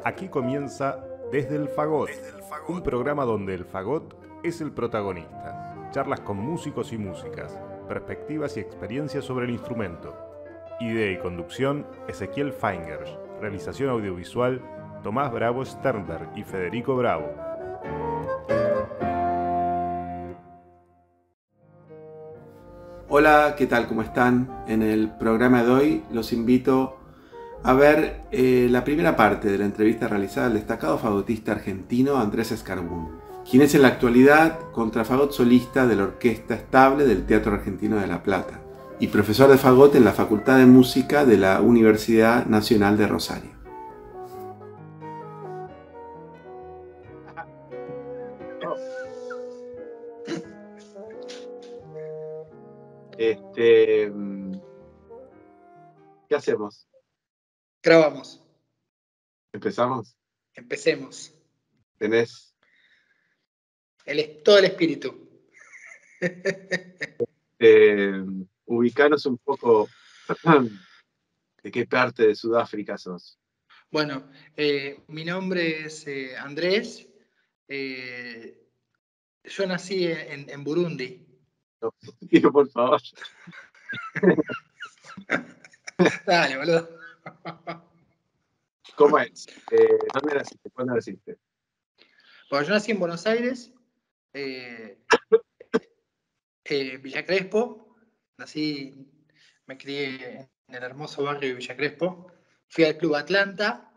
Aquí comienza Desde el Fagot, un programa donde el fagot es el protagonista. Charlas con músicos y músicas, perspectivas y experiencias sobre el instrumento. Idea y conducción, Ezequiel Feingersch. Realización audiovisual, Tomás Bravo Sternberg y Federico Bravo. Hola, ¿qué tal? ¿Cómo están? En el programa de hoy los invito a ver la primera parte de la entrevista realizada al destacado fagotista argentino Andrés Escarbún, quien es en la actualidad contrafagot solista de la Orquesta Estable del Teatro Argentino de La Plata y profesor de fagot en la Facultad de Música de la Universidad Nacional de Rosario. ¿Qué hacemos? Grabamos. ¿Empezamos? Empecemos. ¿Tenés? Todo el espíritu. Ubicanos un poco de qué parte de Sudáfrica sos. Bueno, mi nombre es Andrés. Yo nací en Burundi. No, digo, por favor. Dale, boludo. ¿Cómo es? ¿Dónde naciste? ¿Cuándo naciste? Bueno, yo nací en Buenos Aires, Villa Crespo. Me crié en el hermoso barrio de Villa Crespo. Fui al Club Atlanta.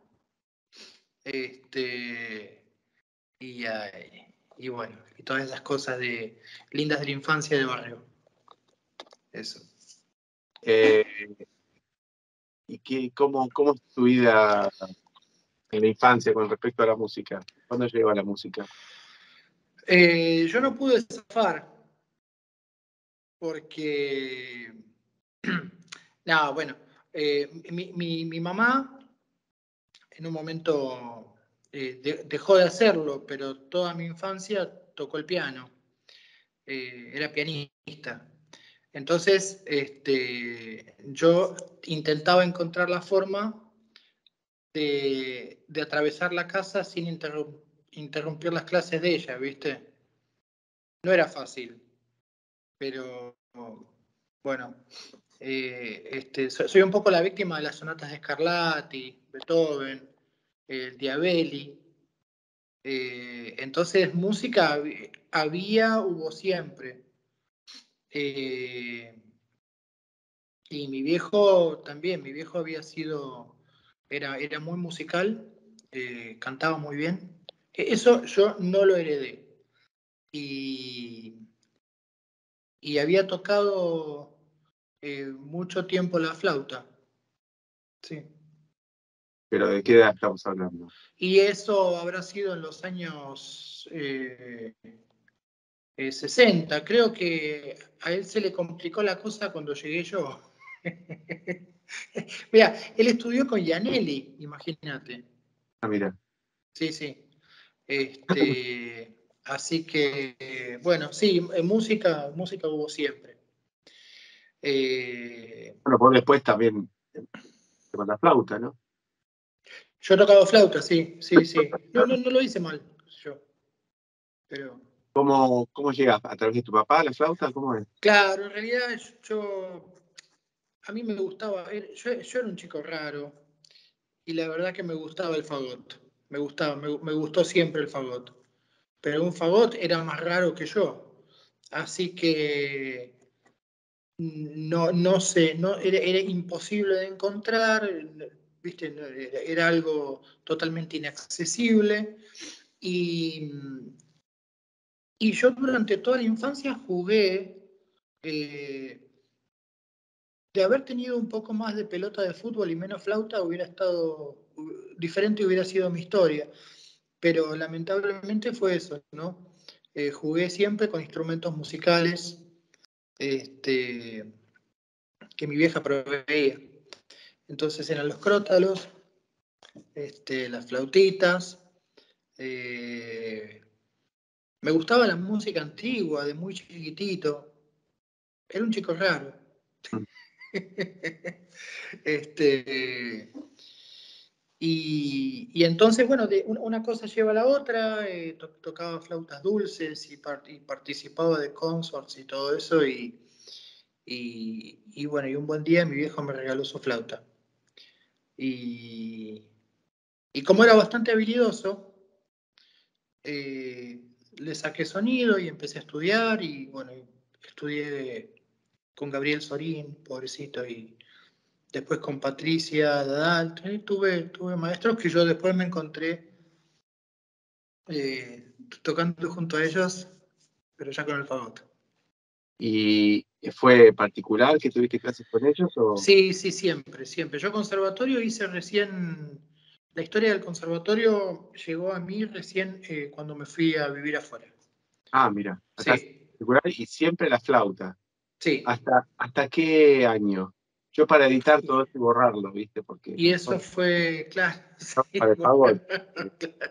Y bueno, y todas esas cosas lindas de la infancia del barrio. Eso. ¿Y cómo es tu vida en la infancia con respecto a la música? ¿Cuándo llegó a la música? Yo no pude zafar porque... No, bueno, mi mamá en un momento dejó de hacerlo, pero toda mi infancia tocó el piano. Era pianista. Entonces, yo intentaba encontrar la forma de atravesar la casa sin interrumpir las clases de ella, ¿viste? No era fácil, pero bueno, soy un poco la víctima de las sonatas de Scarlatti, Beethoven, el Diabelli. Entonces, música hubo siempre. Y mi viejo también, era muy musical, cantaba muy bien. Eso yo no lo heredé. Y había tocado mucho tiempo la flauta. Sí. ¿Pero de qué edad estamos hablando? Y eso habrá sido en los años 60. Creo que a él se le complicó la cosa cuando llegué yo. Mira, él estudió con Gianelli, imagínate. Ah, mira. Sí, sí. Así que, bueno, sí, música hubo siempre. Bueno, vos después también con la flauta, ¿no? Yo he tocado flauta, sí. No lo hice mal, yo. Pero... ¿Cómo llegas? ¿A través de tu papá la flauta? ¿Cómo es? Claro, en realidad a mí me gustaba, yo era un chico raro y la verdad que me gustaba el fagot. Me gustó siempre el fagot. Pero un fagot era más raro que yo. Así que no sé, era imposible de encontrar, ¿viste? Era algo totalmente inaccesible. Y yo durante toda la infancia jugué, de haber tenido un poco más de pelota de fútbol y menos flauta, hubiera estado diferente, hubiera sido mi historia. Pero lamentablemente fue eso, ¿no? Jugué siempre con instrumentos musicales que mi vieja proveía. Entonces eran los crótalos, las flautitas. Me gustaba la música antigua, de muy chiquitito. Era un chico raro. Y entonces, bueno, una cosa lleva a la otra, tocaba flautas dulces y participaba de consorts y todo eso, y bueno, y un buen día mi viejo me regaló su flauta. Y como era bastante habilidoso, le saqué sonido y empecé a estudiar, y bueno, estudié con Gabriel Sorín, pobrecito, y después con Patricia Dadal. Tuve maestros que yo después me encontré tocando junto a ellos, pero ya con el fagot. ¿Y fue particular que tuviste clases con ellos? O... Sí, siempre, siempre. Yo conservatorio hice recién, la historia del conservatorio llegó a mí recién cuando me fui a vivir afuera. Ah, mira, acá es Sí, particular y siempre la flauta. sí. ¿Hasta qué año? Yo para editar todo esto y borrarlo, ¿viste? Porque Y eso fue, claro, sí, para el favor.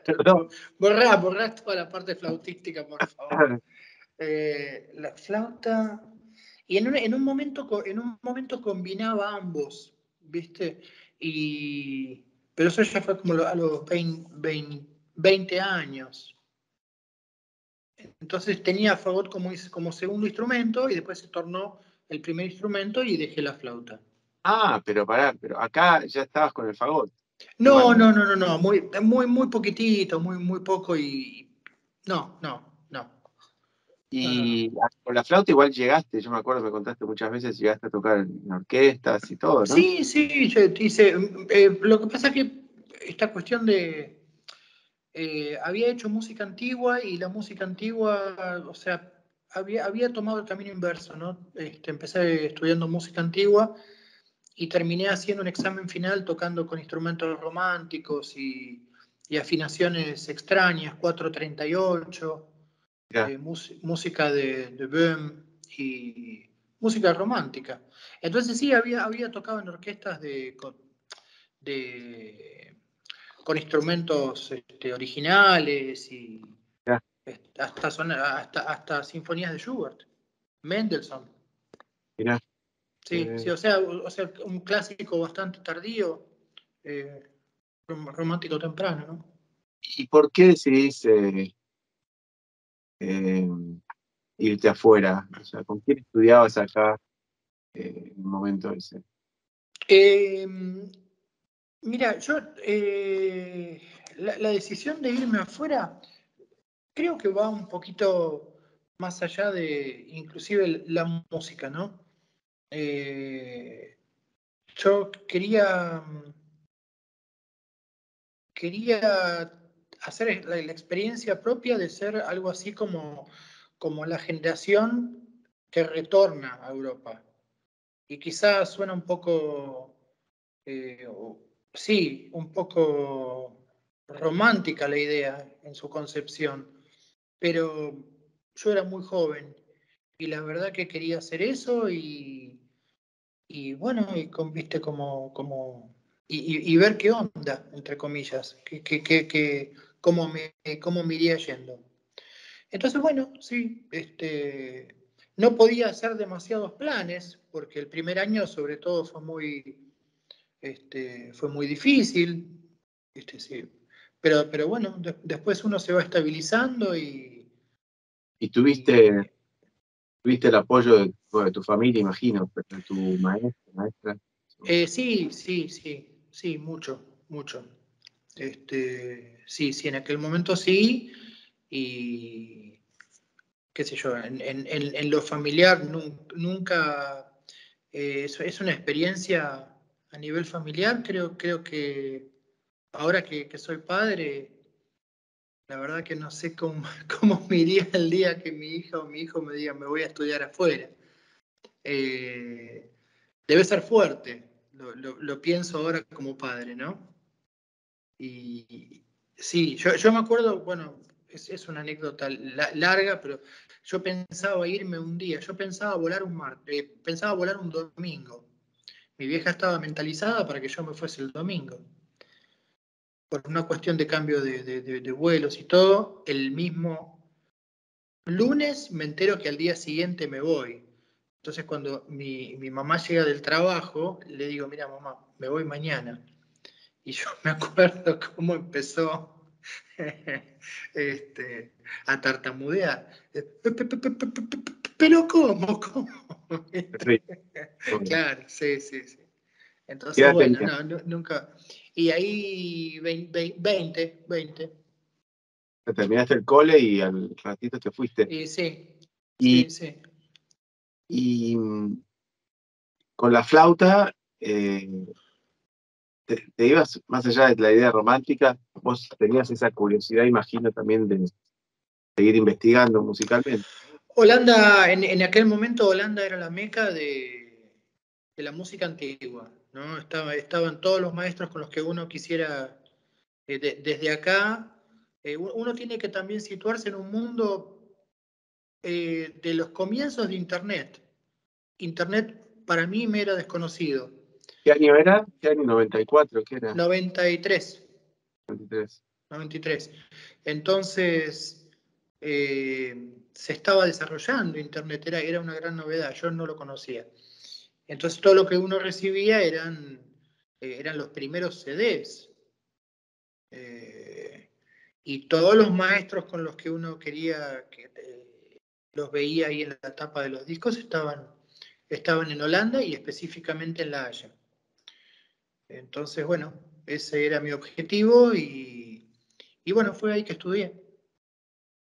claro. Borrá toda la parte flautística, por favor. La flauta. Y en un momento combinaba ambos, ¿viste? Pero eso ya fue como a los 20 años. Entonces tenía fagot como segundo instrumento y después se tornó el primer instrumento y dejé la flauta. Pero pará, pero acá ya estabas con el fagot. No, Igual. no, no, no, no, muy poquitito, muy poco y no, no, no, no, no, no. Y con la flauta igual llegaste, yo me acuerdo, me contaste muchas veces, llegaste a tocar en orquestas y todo, ¿no? Sí, yo hice, lo que pasa es que esta cuestión de, había hecho música antigua y la música antigua, o sea, había tomado el camino inverso, ¿no? Empecé estudiando música antigua y terminé haciendo un examen final tocando con instrumentos románticos y afinaciones extrañas, 438, Mirá, música de Böhm y música romántica. Entonces sí, había tocado en orquestas de, con instrumentos originales y mirá, hasta sinfonías de Schubert, Mendelssohn. mirá. Sí, o sea, un clásico bastante tardío, eh, romántico temprano, ¿no? ¿Y por qué decidís eh, irte afuera? O sea, ¿con quién estudiabas acá en el momento ese? Eh, Mira, yo la decisión de irme afuera creo que va un poquito más allá de inclusive la música, ¿no? Yo quería hacer la experiencia propia de ser algo así como la generación que retorna a Europa. Y quizás suena un poco, eh, sí, un poco romántica la idea en su concepción, pero yo era muy joven y la verdad que quería hacer eso y bueno, viste y ver qué onda, entre comillas, cómo me iría yendo. Entonces, bueno, sí, no podía hacer demasiados planes, porque el primer año sobre todo fue muy difícil, sí. Pero bueno, después uno se va estabilizando Y y tuviste el apoyo de tu familia, imagino, pero de tu maestra. sí, mucho. Sí, en aquel momento sí, y qué sé yo, en lo familiar nunca, es una experiencia a nivel familiar, creo que ahora que soy padre, la verdad que no sé cómo, cómo me iría el día que mi hija o mi hijo me diga me voy a estudiar afuera. Eh, Debe ser fuerte, lo pienso ahora como padre, ¿no? Y sí, yo me acuerdo, bueno, es una anécdota larga, pero yo pensaba irme un día, yo pensaba volar pensaba volar un domingo. Mi vieja estaba mentalizada para que yo me fuese el domingo. Por una cuestión de cambio de vuelos y todo, el mismo lunes me entero que al día siguiente me voy. Entonces cuando mi mamá llega del trabajo, le digo, mira mamá, me voy mañana. Y yo me acuerdo cómo empezó a tartamudear. Pero ¿cómo? Sí. Claro, sí. ¿Qué Entonces, edad bueno, tenías? no, nunca. Y ahí 20. Terminaste el cole y al ratito te fuiste. Y sí, Y, sí. y con la flauta, te ibas más allá de la idea romántica, vos tenías esa curiosidad, imagino, también de seguir investigando musicalmente. Holanda, en aquel momento Holanda era la meca de la música antigua, ¿no? Estaban todos los maestros con los que uno quisiera, desde acá, uno tiene que también situarse en un mundo de los comienzos de Internet. Internet para mí me era desconocido. ¿Qué año era? ¿Qué año? ¿94? ¿Qué era? 93. 93. 93. Entonces, se estaba desarrollando Internet, era una gran novedad, yo no lo conocía. Entonces todo lo que uno recibía eran los primeros CDs. Y todos los maestros con los que uno quería, los veía ahí en la tapa de los discos, estaban en Holanda y específicamente en La Haya. Entonces, bueno, ese era mi objetivo y bueno, fue ahí que estudié.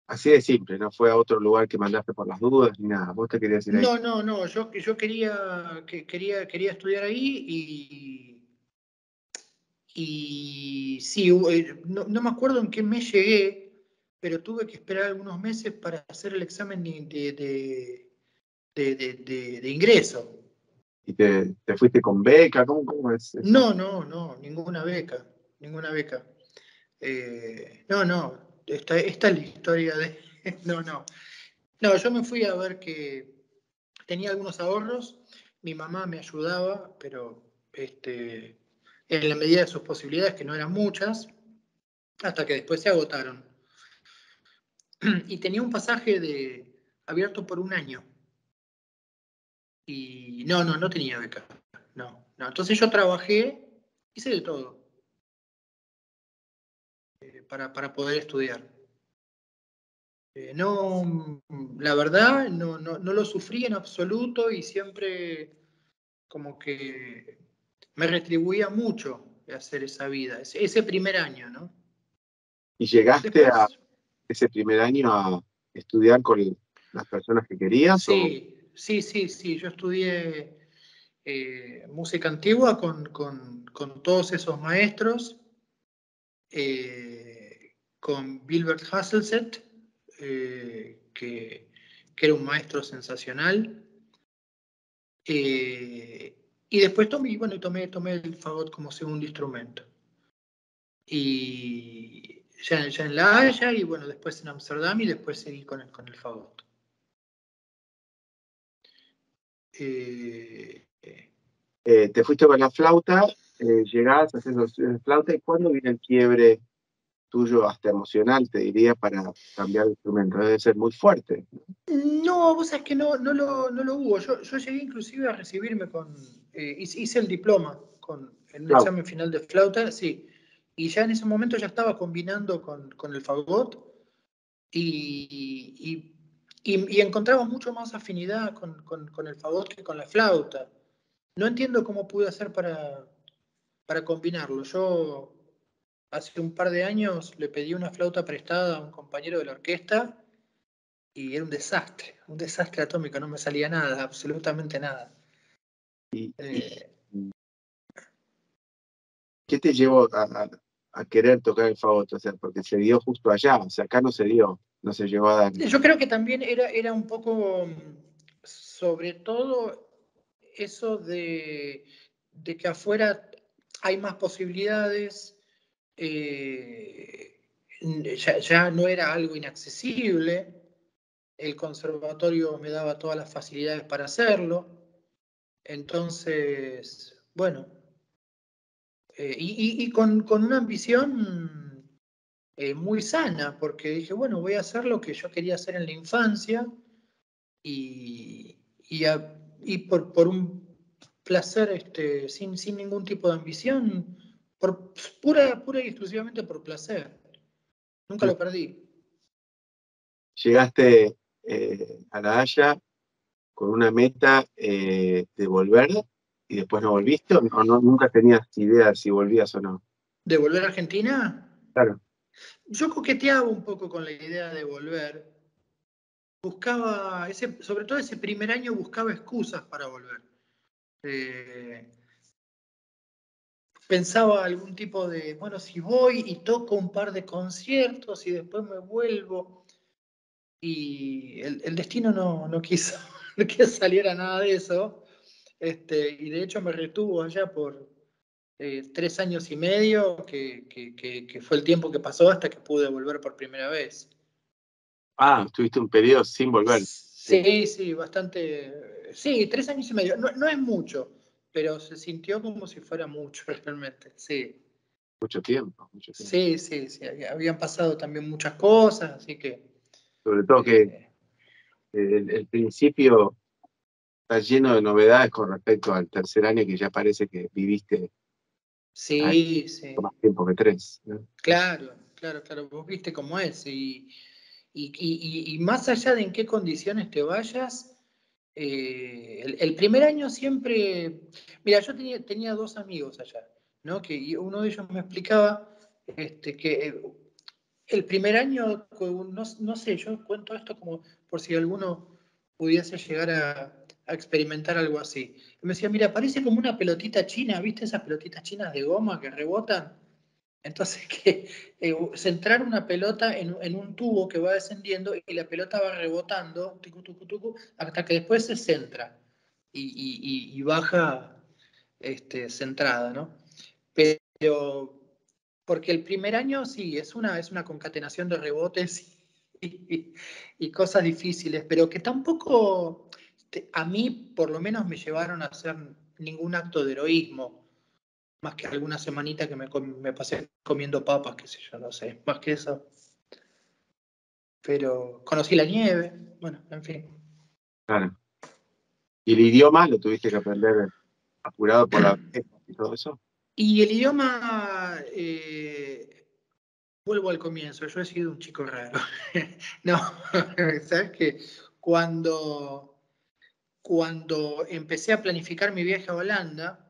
Así de simple, no fue a otro lugar que mandaste por las dudas ni nada. Vos te querías ir ahí. No, yo quería estudiar ahí y sí, no me acuerdo en qué mes llegué, pero tuve que esperar algunos meses para hacer el examen de ingreso. ¿Y te fuiste con beca? ¿Cómo es eso? No, ninguna beca. No, esta es la historia de... No, yo me fui a ver que tenía algunos ahorros, mi mamá me ayudaba, pero en la medida de sus posibilidades, que no eran muchas, hasta que después se agotaron. Y tenía un pasaje abierto por un año. Y no tenía beca. No. Entonces yo trabajé, hice de todo para poder estudiar. No, la verdad, no lo sufrí en absoluto y siempre como que me retribuía mucho hacer esa vida, ese primer año, ¿no? ¿Y llegaste a Después, ese primer año a estudiar con las personas que querías? ¿O sí, yo estudié música antigua con todos esos maestros, con Wilbert Hasselset, que era un maestro sensacional. Y después tomé el fagot como segundo instrumento. Y ya en La Haya, y bueno, después en Amsterdam, y después seguí con el fagot. te fuiste con la flauta, llegás, haces los estudios de flauta, ¿y cuándo viene el quiebre tuyo, hasta emocional, te diría, para cambiar de instrumento? Debe ser muy fuerte. No, vos sabés que no lo hubo. Yo llegué inclusive a recibirme hice el diploma en un Flauta. examen final de flauta, sí. Y ya en ese momento ya estaba combinando con el fagot y encontraba mucho más afinidad con el fagot que con la flauta. No entiendo cómo pude hacer para combinarlo. Yo hace un par de años le pedí una flauta prestada a un compañero de la orquesta y era un desastre atómico, no me salía nada, absolutamente nada. ¿Y Eh, qué te llevó a querer tocar el fagot? O sea, porque se dio justo allá, o sea, acá no se dio, no se llegó a dar. yo creo que también era un poco, sobre todo, eso de que afuera hay más posibilidades, ya no era algo inaccesible, el conservatorio me daba todas las facilidades para hacerlo, entonces, bueno, y con una ambición muy sana, porque dije, bueno, voy a hacer lo que yo quería hacer en la infancia y, y por un placer sin ningún tipo de ambición, pura y exclusivamente por placer. Nunca lo perdí. Llegaste a La Haya con una meta de volver y después no volviste, o nunca tenías idea de si volvías o no. ¿De volver a Argentina? Claro. Yo coqueteaba un poco con la idea de volver. Buscaba, sobre todo ese primer año, buscaba excusas para volver. Pensaba algún tipo de, bueno, si voy y toco un par de conciertos y después me vuelvo. Y el destino no quiso que saliera nada de eso. Y de hecho me retuvo allá por 3 años y medio, que fue el tiempo que pasó hasta que pude volver por primera vez. Estuviste un periodo sin volver. Sí, bastante. Sí, 3 años y medio. No es mucho, pero se sintió como si fuera mucho realmente, sí. Mucho tiempo. Sí. Habían pasado también muchas cosas, así que. Sobre todo que el principio está lleno de novedades con respecto al tercer año, que ya parece que viviste Sí. más tiempo que 3, ¿no? Claro. Vos viste cómo es. Y más allá de en qué condiciones te vayas, el primer año siempre. Mira, yo tenía 2 amigos allá, ¿no? Que uno de ellos me explicaba que el primer año, no sé, yo cuento esto como por si alguno pudiese llegar a experimentar algo así. Y me decía, mira, parece como una pelotita china, ¿viste esas pelotitas chinas de goma que rebotan? Entonces, que centrar una pelota en un tubo que va descendiendo y la pelota va rebotando, tucu, hasta que después se centra y baja centrada, ¿no? Pero, porque el primer año sí, es una concatenación de rebotes y cosas difíciles, pero que tampoco a mí, por lo menos, me llevaron a hacer ningún acto de heroísmo. Más que alguna semanita que me pasé comiendo papas, qué sé yo, no sé, más que eso. Pero conocí la nieve, bueno, en fin. Claro. ¿Y el idioma lo tuviste que aprender apurado por la vejez y todo eso? Y el idioma, vuelvo al comienzo, yo he sido un chico raro. No, ¿sabes qué? Cuando empecé a planificar mi viaje a Holanda,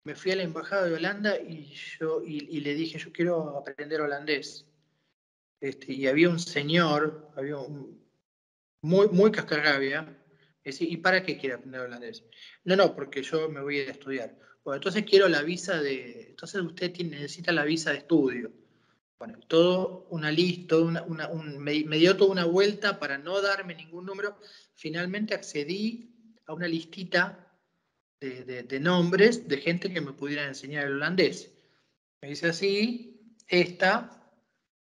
me fui a la embajada de Holanda y le dije, yo quiero aprender holandés. Y había un señor, muy cascarrabia, me decía, ¿y para qué quiere aprender holandés? No, porque yo me voy a ir a estudiar. Bueno, entonces quiero la visa entonces usted necesita la visa de estudio. Bueno, todo una lista, me dio toda una vuelta para no darme ningún número. Finalmente accedí a una listita de nombres de gente que me pudiera enseñar el holandés. Me dice así,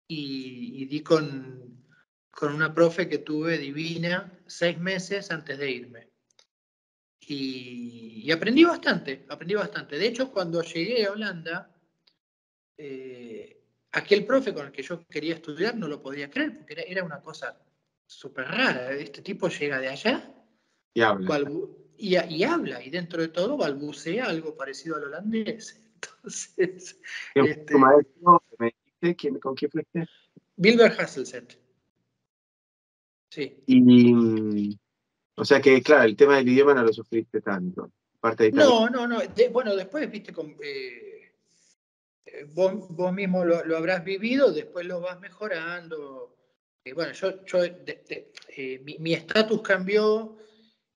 y di con una profe que tuve divina 6 meses antes de irme. Y aprendí bastante. De hecho, cuando llegué a Holanda, aquel profe con el que yo quería estudiar no lo podía creer, porque era una cosa súper rara. Este tipo llega de allá Y habla. y habla, y dentro de todo balbucea algo parecido al holandés. Entonces, ¿Quién fue tu maestro? ¿Me dijiste con quién fuiste? Wilbur Hasselset. Sí. Y, o sea que, claro, el tema del idioma no lo sufriste tanto. Parte de italiano. No. Bueno, después, viste, vos mismo lo habrás vivido, después lo vas mejorando. Bueno, mi estatus cambió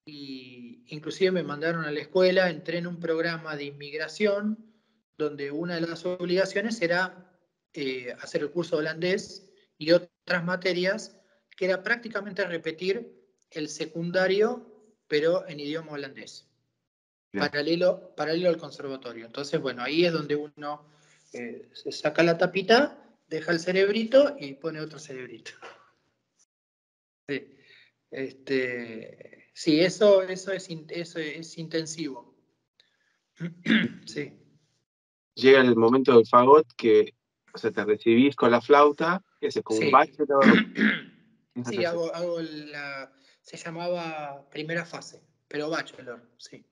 y inclusive me mandaron a la escuela, entré en un programa de inmigración donde una de las obligaciones era hacer el curso de holandés y otras materias que era prácticamente repetir el secundario, pero en idioma holandés. Bien. Paralelo al conservatorio. Entonces, bueno, ahí es donde uno se saca la tapita, deja el cerebrito y pone otro cerebrito. Sí, sí, eso es intensivo. Sí. Llega el momento del fagot que, o sea, te recibís con la flauta, que es como un Sí. bachelor. Sí, se llamaba primera fase, pero bachelor, sí.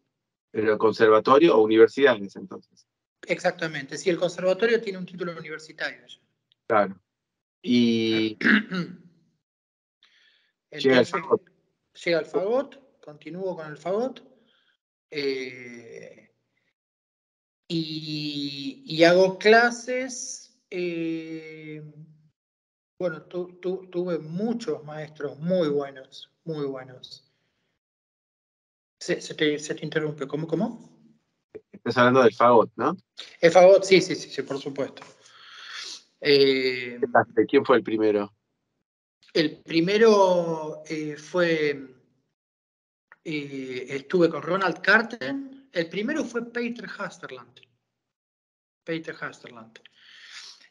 ¿Pero conservatorio o universidad en ese entonces? Exactamente, sí, el conservatorio tiene un título universitario. Claro. Y entonces llega el fagot, continúo con el fagot, y hago clases. Bueno, tuve muchos maestros muy buenos, muy buenos. Se te interrumpe, ¿cómo? Estás hablando del fagot, ¿no? El fagot, sí, por supuesto. ¿Quién fue el primero? El primero estuve con Ronald Carten. El primero fue Peter Hasterland.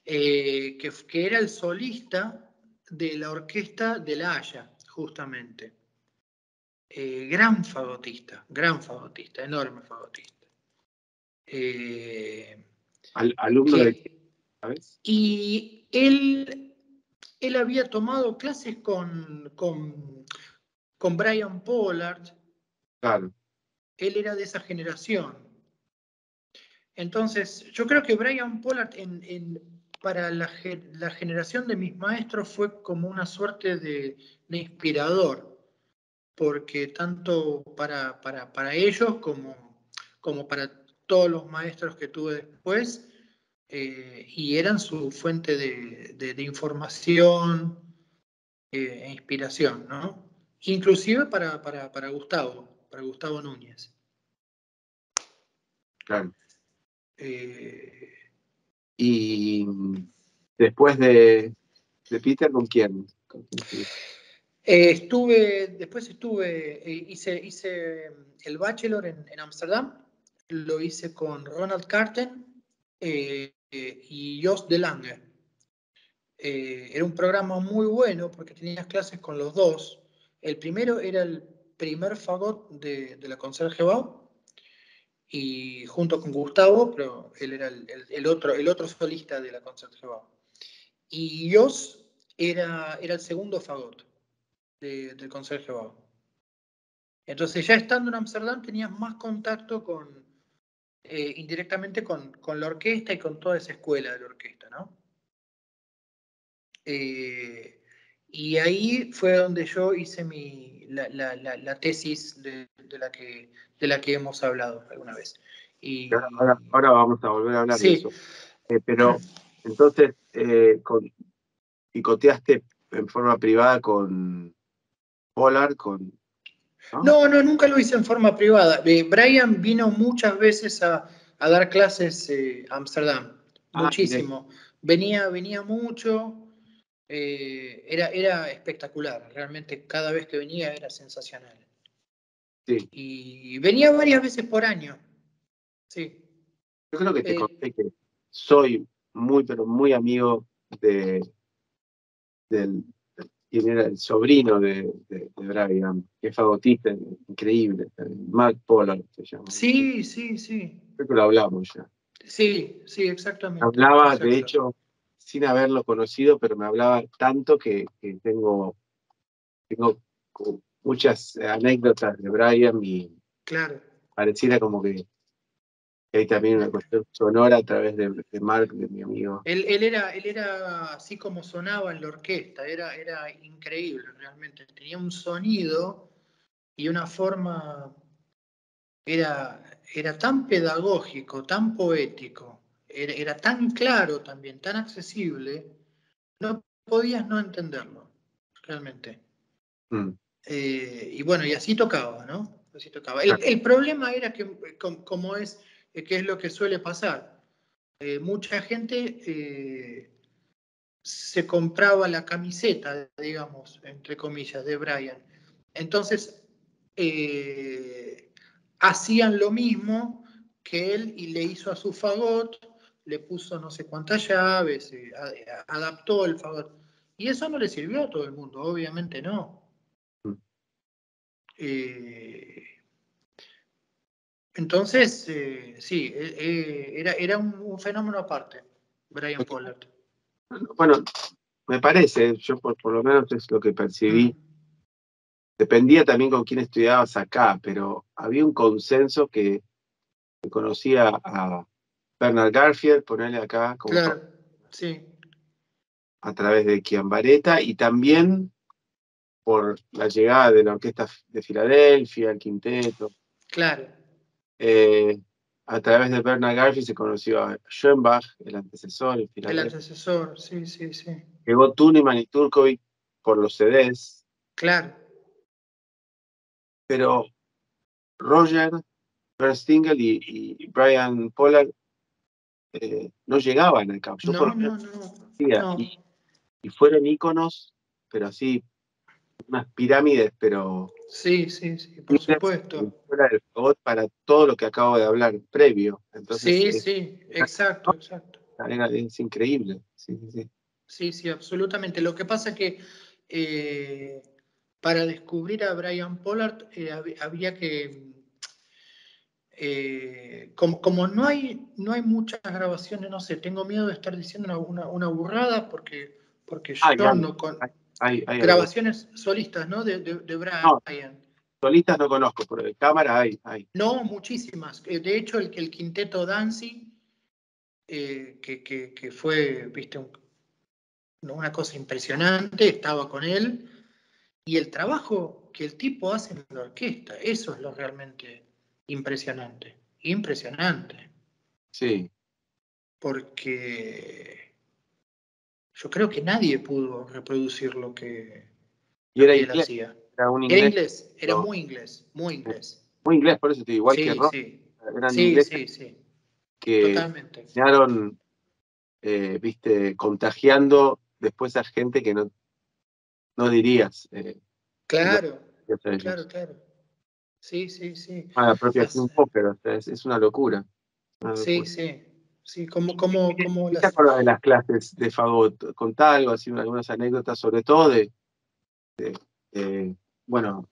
Que era el solista de la orquesta de La Haya, justamente. Gran fagotista, enorme fagotista. Alumno de ¿sabes? Y él había tomado clases con Brian Pollard. Claro. Él era de esa generación. Entonces, yo creo que Brian Pollard para la generación de mis maestros fue como una suerte de inspirador, porque tanto para ellos como para todos los maestros que tuve después, y eran su fuente de información e inspiración, ¿no? Inclusive para Gustavo Núñez. Claro. Y después de Peter, ¿con quién? Después hice el bachelor en Amsterdam, lo hice con Ronald Carten y Jos de Lange. Era un programa muy bueno porque tenías clases con los dos. El primero era el primer fagot de la Concertgebouw, y junto con Gustavo, pero él era el otro solista de la Concertgebouw. Y Jos era el segundo fagot del Concertgebouw. Entonces, ya estando en Amsterdam, tenías más contacto indirectamente con la orquesta y con toda esa escuela de la orquesta, ¿no? Y ahí fue donde yo hice la tesis de la que hemos hablado alguna vez. Y ahora vamos a volver a hablar de eso. Pero entonces, ¿picoteaste en forma privada con Pollard? No, nunca lo hice en forma privada. Brian vino muchas veces a dar clases a Amsterdam, muchísimo. Venía mucho, era espectacular, realmente cada vez que venía era sensacional. Sí. Y venía varias veces por año. Sí. Yo creo que te conté que soy muy, pero muy amigo del quien era el sobrino de Brian, que es fagotista, increíble, Mark Pollard se llama. Sí. Creo que lo hablamos ya. Sí, exactamente. Hablaba, exacto. de hecho, sin haberlo conocido, pero me hablaba tanto que tengo muchas anécdotas de Brian y claro. Pareciera como que hay también una cuestión sonora a través de Mark, de mi amigo. Él era así como sonaba en la orquesta, era increíble realmente. Tenía un sonido y una forma, era tan pedagógico, tan poético, era tan claro también, tan accesible, no podías no entenderlo, realmente. Y bueno, y así tocaba, ¿no? Así tocaba. El problema era que, como es, que es lo que suele pasar, mucha gente se compraba la camiseta, digamos, entre comillas, de Brian. Entonces, hacían lo mismo que él y le hizo a su fagot, le puso no sé cuántas llaves, adaptó el fagot. Y eso no le sirvió a todo el mundo, obviamente no. Entonces, sí, era un fenómeno aparte, Brian Pollard. Bueno, me parece, yo por lo menos es lo que percibí. Dependía también con quién estudiabas acá, pero había un consenso que conocía a Bernard Garfield, ponerle acá como Claro, sí, a través de Chiambaretta, y también por la llegada de la Orquesta de Filadelfia, el quinteto. claro. A través de Bernard Garfield se conoció a Schoenbach, el antecesor en El Filadelfia. antecesor, sí, sí, sí. Llegó Tuneman y Turkovic por los CDs, Claro. pero Roger, Bert Stingel y Brian Pollard no llegaban acá. Yo por No, lo menos no, no, decía, no. y fueron íconos, pero así, unas pirámides, pero Sí, sí, sí, por supuesto. fuera del fagot para todo lo que acabo de hablar previo. Entonces, Sí, sí, exacto, exacto. es increíble. Sí, sí, sí. Sí, sí, absolutamente. Lo que pasa es que para descubrir a Brian Pollard había que, como no hay muchas grabaciones, no sé, tengo miedo de estar diciendo una burrada porque Hay, yo no con hay algo. grabaciones solistas, ¿no? De No, Brian. solistas no conozco, pero de cámara hay. No, muchísimas. De hecho, el quinteto Danzig, que fue, viste, una cosa impresionante, estaba con él, y el trabajo que el tipo hace en la orquesta, eso es lo realmente impresionante. Impresionante. Sí. Porque yo creo que nadie pudo reproducir lo que, Y lo era que él inglés, hacía. era un Era inglés, inglés, era pero muy inglés, muy inglés. muy inglés, por eso te digo, igual que Sí, Rock, sí, eran sí, ingleses sí, sí, que totalmente. terminaron, viste, contagiando después a gente que no dirías. Igual Claro, que a claro, ellos. claro. Sí, sí, sí. A la propia Kim Las, Popper, o sea, es una locura. Una sí, locura. sí. Sí, como ¿Qué te las. acuerdas de las clases de fagot? Contá algo, así, algunas anécdotas, sobre todo bueno,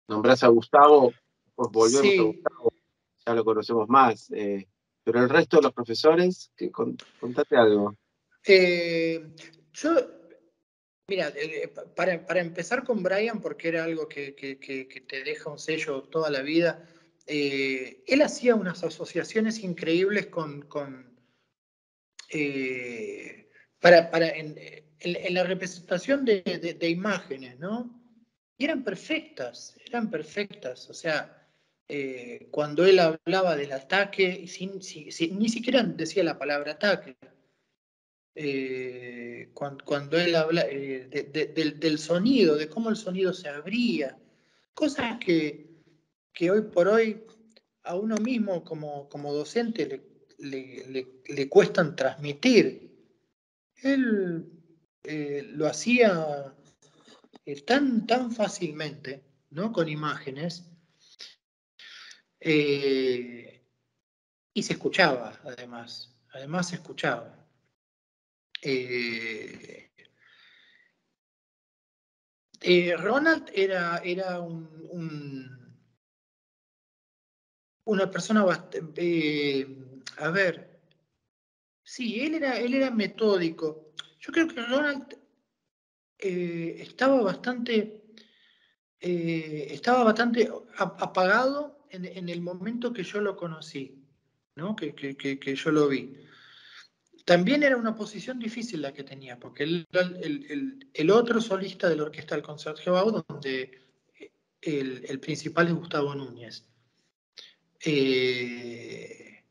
nombrás a Gustavo, pues volvemos a Sí. Gustavo, ya lo conocemos más. Pero el resto de los profesores, contate algo. Eh, yo, mira, para empezar con Brian, porque era algo que te deja un sello toda la vida, él hacía unas asociaciones increíbles en la representación de imágenes, ¿no? Y eran perfectas. O sea, cuando él hablaba del ataque, ni siquiera decía la palabra ataque, cuando él habla del sonido, de cómo el sonido se abría, cosas que hoy por hoy a uno mismo como docente le cuestan transmitir. Él lo hacía tan fácilmente, ¿no? Con imágenes, eh, y se escuchaba, además se escuchaba. Eh, Ronald era una persona bastante, a ver, sí, él era metódico. Yo creo que Ronald estaba bastante apagado en el momento que yo lo conocí, ¿no? Que yo lo vi. También era una posición difícil la que tenía, porque el otro solista de la orquesta del Concertgebouw, donde el principal es Gustavo Núñez. Eh,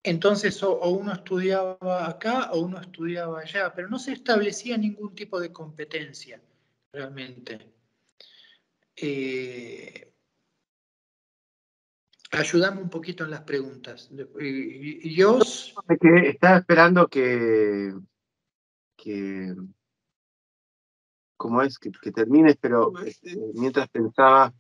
entonces, o uno estudiaba acá o uno estudiaba allá, pero no se establecía ningún tipo de competencia realmente. Ayúdame un poquito en las preguntas. Y yo, Que estaba esperando que ¿cómo es? Que termines, pero mientras pensaba,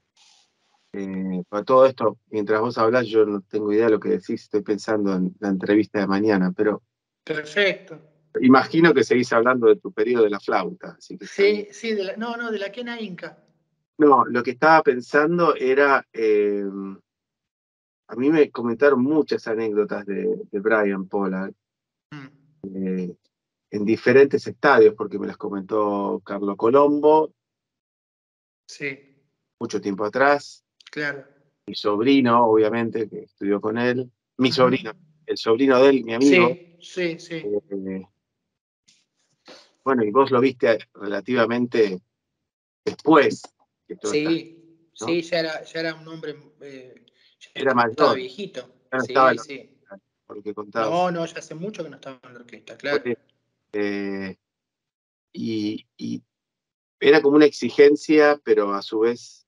para todo esto, mientras vos hablas, yo no tengo idea de lo que decís, estoy pensando en la entrevista de mañana, pero perfecto. imagino que seguís hablando de tu periodo de la flauta, así que está bien. Sí, sí, no, de la quena inca. No, lo que estaba pensando era, a mí me comentaron muchas anécdotas de Brian Pollard, Mm, en diferentes estadios, porque me las comentó Carlo Colombo sí, mucho tiempo atrás, claro. mi sobrino, obviamente, que estudió con él, mi Ujú. sobrino. el sobrino de él, mi amigo. Sí. Bueno, y vos lo viste relativamente después que todo Sí, ¿no? ya era un hombre, ya Era estaba mayor, viejito. ya no estaba en la Sí. orquesta, por lo que contabas. No, ya hace mucho que no estaba en la orquesta, claro. Y era como una exigencia, pero a su vez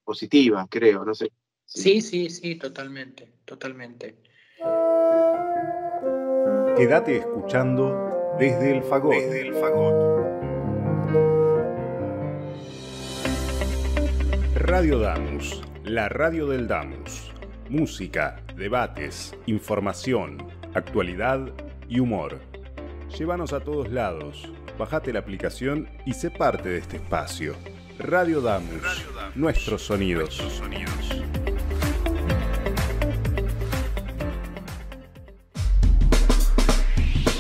positiva, creo, no sé. Sí, totalmente. Quédate escuchando desde el fagot. Radio Damus, la radio del Damus. Música, debates, información, actualidad y humor. Llévanos a todos lados, bajate la aplicación y sé parte de este espacio. Radio Damus, nuestros sonidos.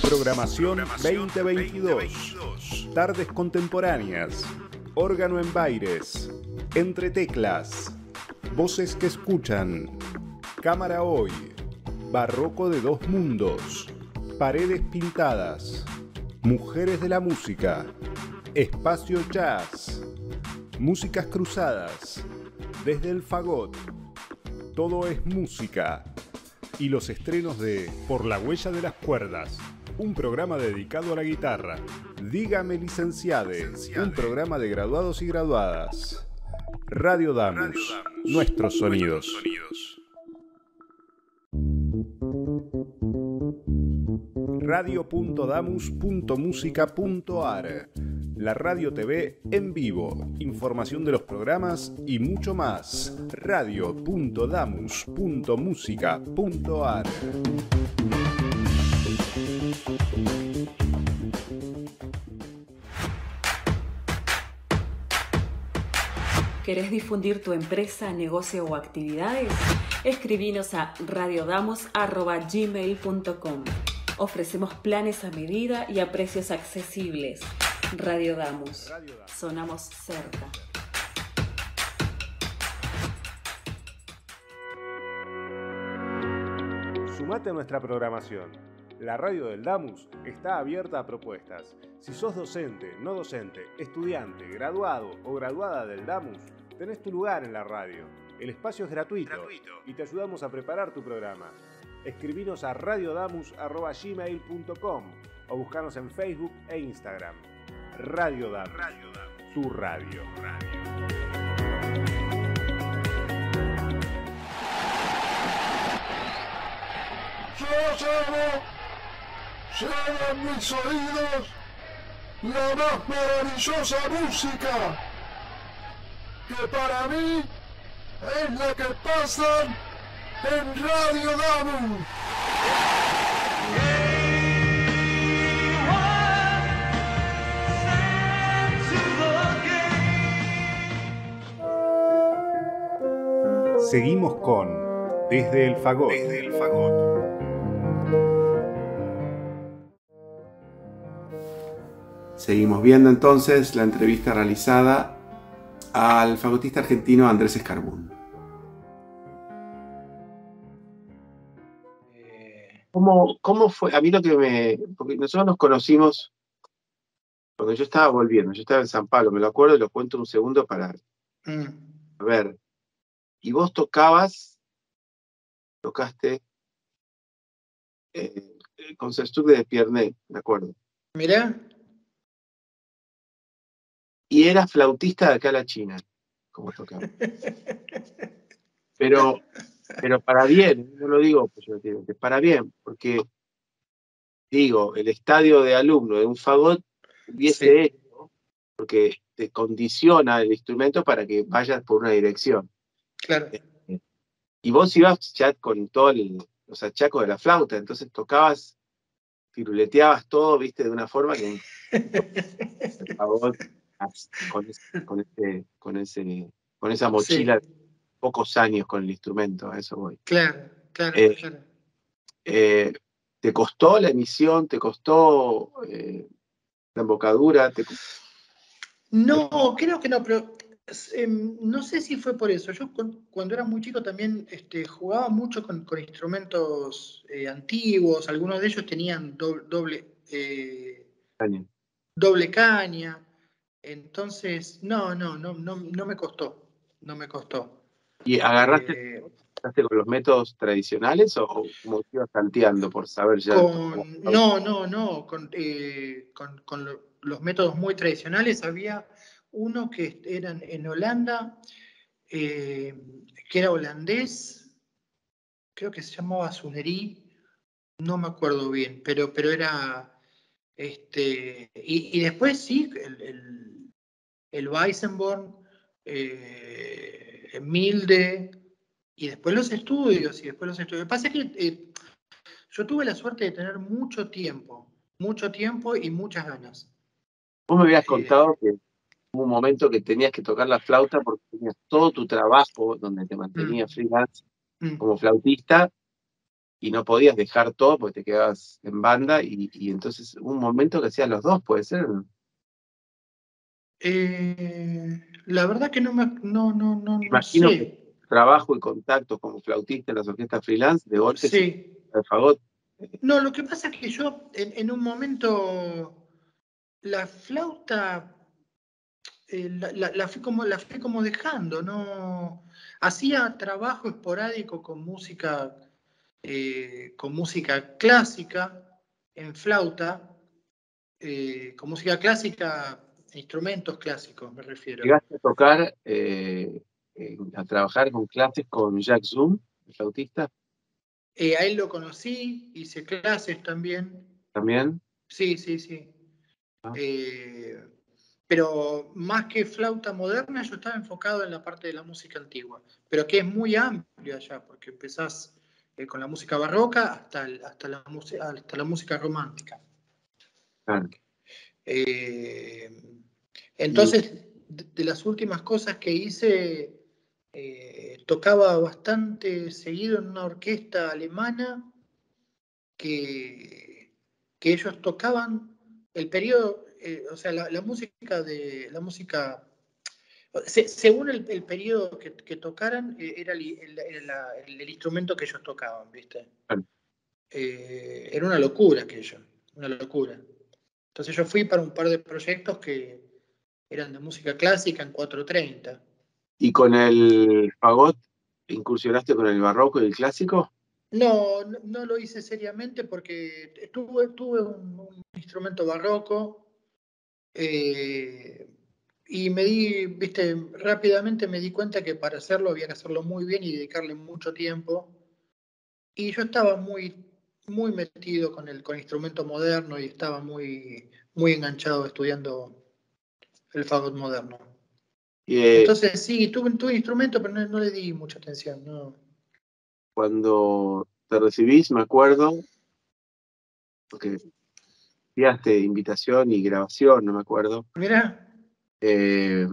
Programación 2022. Tardes contemporáneas. Órgano en Baires. Entre teclas. Voces que escuchan. Cámara hoy. Barroco de dos mundos. Paredes pintadas. Mujeres de la música. Espacio jazz. Músicas cruzadas. Desde el fagot. Todo es música. Y los estrenos de Por la huella de las cuerdas, un programa dedicado a la guitarra. Dígame licenciade, un programa de graduados y graduadas. Radio Damus, nuestros sonidos. Radio.damus.musica.ar, la radio TV en vivo, información de los programas y mucho más. Radio.damus.musica.ar. ¿Querés difundir tu empresa, negocio o actividades? Escribinos a radiodamus@gmail.com. Ofrecemos planes a medida y a precios accesibles. Radio Damus. Sonamos cerca. Sumate a nuestra programación. La radio del Damus está abierta a propuestas. Si sos docente, no docente, estudiante, graduado o graduada del Damus, tenés tu lugar en la radio. El espacio es gratuito y te ayudamos a preparar tu programa. Escribinos a radiodamus@gmail.com o buscanos en Facebook e Instagram. Radio Damus, su radio. Llevo en mis oídos la más maravillosa música, que para mí es la que pasan en Radio Damus. Seguimos con Desde el Fagot. Seguimos viendo entonces la entrevista realizada al fagotista argentino Andrés Escarbún. ¿Cómo fue? A mí porque nosotros nos conocimos cuando yo estaba volviendo, yo estaba en San Pablo, me lo acuerdo y lo cuento un segundo para ver. Y vos tocaste con Serstuc de Piernet, me acuerdo. Mirá. Y era flautista de acá a la China, como tocaba. Pero para bien, no lo digo peyorativamente, para bien, porque digo, el estadio de alumno de un fagot hubiese hecho, porque te condiciona el instrumento para que vayas por una dirección. Claro. Y vos ibas ya con todos los achacos de la flauta, entonces tocabas, firuleteabas todo, viste, de una forma que el fagot con esa mochila, pocos años con el instrumento, a eso voy. Claro. ¿Te costó la emisión? ¿Te costó la embocadura? No, creo que no, pero No sé si fue por eso. Yo cuando era muy chico también jugaba mucho con instrumentos antiguos. Algunos de ellos tenían doble caña. Entonces, no me costó. No me costó. ¿Y agarraste con los métodos tradicionales o como te ibas tanteando por saber ya? No. Con los métodos muy tradicionales había uno que eran en Holanda, que era holandés, creo que se llamaba Sunerí, no me acuerdo bien, pero era y después sí, el Weissenborn, Milde, y después los estudios. Lo que pasa es que yo tuve la suerte de tener mucho tiempo y muchas ganas. Vos me habías contado que hubo un momento que tenías que tocar la flauta porque tenías todo tu trabajo donde te mantenías freelance como flautista y no podías dejar todo porque te quedabas en banda y entonces hubo un momento que hacías los dos, ¿puede ser? La verdad que no Imagino que sé. trabajo y contacto como flautista en las orquestas freelance, de golpe Sí. el fagot. No, lo que pasa es que yo en un momento la flauta la fui como dejando, ¿no? Hacía trabajo esporádico con música clásica en flauta, con música clásica, instrumentos clásicos me refiero. Llegaste a tocar, a trabajar con clases con Jacques Zoom, el flautista. A él lo conocí, hice clases también. ¿También? Sí. Ah. Pero más que flauta moderna, yo estaba enfocado en la parte de la música antigua, pero que es muy amplia ya, porque empezás con la música barroca hasta la música romántica. Claro. Entonces, de las últimas cosas que hice, tocaba bastante seguido en una orquesta alemana que ellos tocaban el periodo, o sea, la música, según el periodo que tocaran, era el instrumento que ellos tocaban, ¿viste? Claro. Era una locura aquello, una locura. Entonces yo fui para un par de proyectos que eran de música clásica en 430. ¿Y con el fagot incursionaste con el barroco y el clásico? No lo hice seriamente porque tuve un instrumento barroco y rápidamente me di cuenta que para hacerlo había que hacerlo muy bien y dedicarle mucho tiempo. Y yo estaba muy metido con el instrumento moderno y estaba muy enganchado estudiando el fagot moderno. Entonces sí, tuve instrumento, pero no le di mucha atención. No. Cuando te recibís, me acuerdo, porque enviaste invitación y grabación, no me acuerdo. Mirá, qué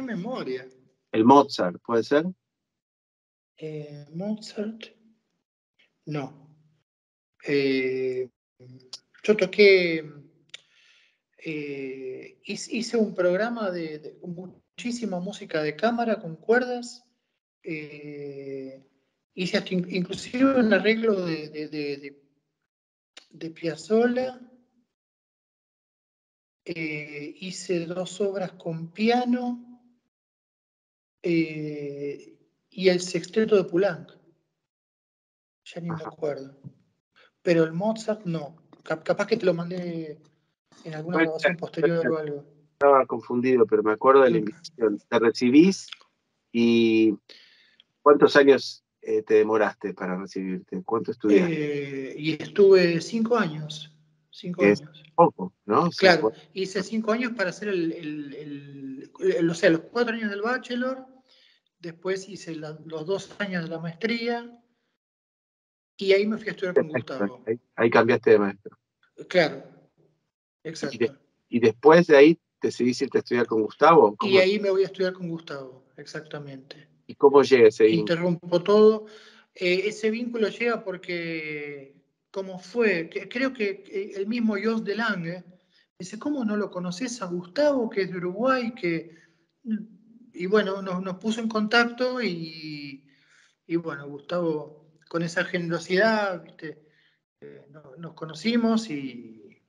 memoria. El Mozart, ¿puede ser? Mozart, no. Yo toqué, hice un programa de muchísima música de cámara con cuerdas. Hice hasta inclusive un arreglo de Piazzolla. Hice 2 obras con piano y el sexteto de Poulenc. Ya ni me acuerdo. Pero el Mozart no. Capaz que te lo mandé en alguna grabación posterior o algo. Estaba confundido, pero me acuerdo de la invitación. Te recibís y ¿cuántos años te demoraste para recibirte? ¿Cuánto estudiaste? Y estuve 5 años. 5 Es años. poco, ¿no? Claro, hice 5 años para hacer o sea, los 4 años del bachelor. Después hice los 2 años de la maestría. Y ahí me fui a estudiar con Gustavo. Ahí cambiaste de maestro. Claro, exacto. Y después de ahí decidís irte a estudiar con Gustavo. Y ahí me voy a estudiar con Gustavo, exactamente. ¿Y cómo llega ese vínculo? Interrumpo todo. Ese vínculo llega porque, ¿cómo fue? Creo que el mismo Jos de Lange dice, ¿cómo no lo conoces a Gustavo, que es de Uruguay, que bueno, nos puso en contacto y bueno, Gustavo, con esa generosidad, ¿viste? Nos conocimos y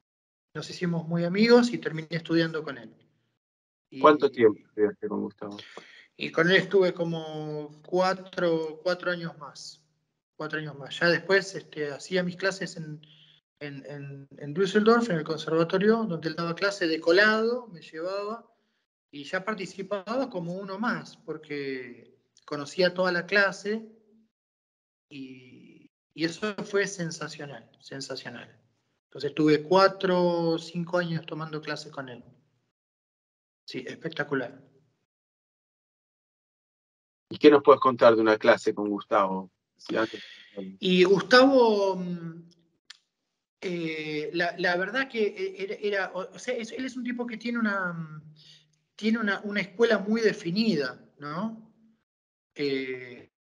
nos hicimos muy amigos y terminé estudiando con él. ¿Cuánto tiempo estudiaste con Gustavo? Y con él estuve como 4 años más. 4 años más. Ya después hacía mis clases en Düsseldorf, en el conservatorio, donde él daba clase de colado, me llevaba, y ya participaba como uno más, porque conocía toda la clase, y eso fue sensacional, sensacional. Entonces estuve 4 o 5 años tomando clases con él. Sí, espectacular. ¿Y qué nos puedes contar de una clase con Gustavo? Y Gustavo, la verdad que o sea, él es un tipo que tiene una escuela muy definida, ¿no? Tiene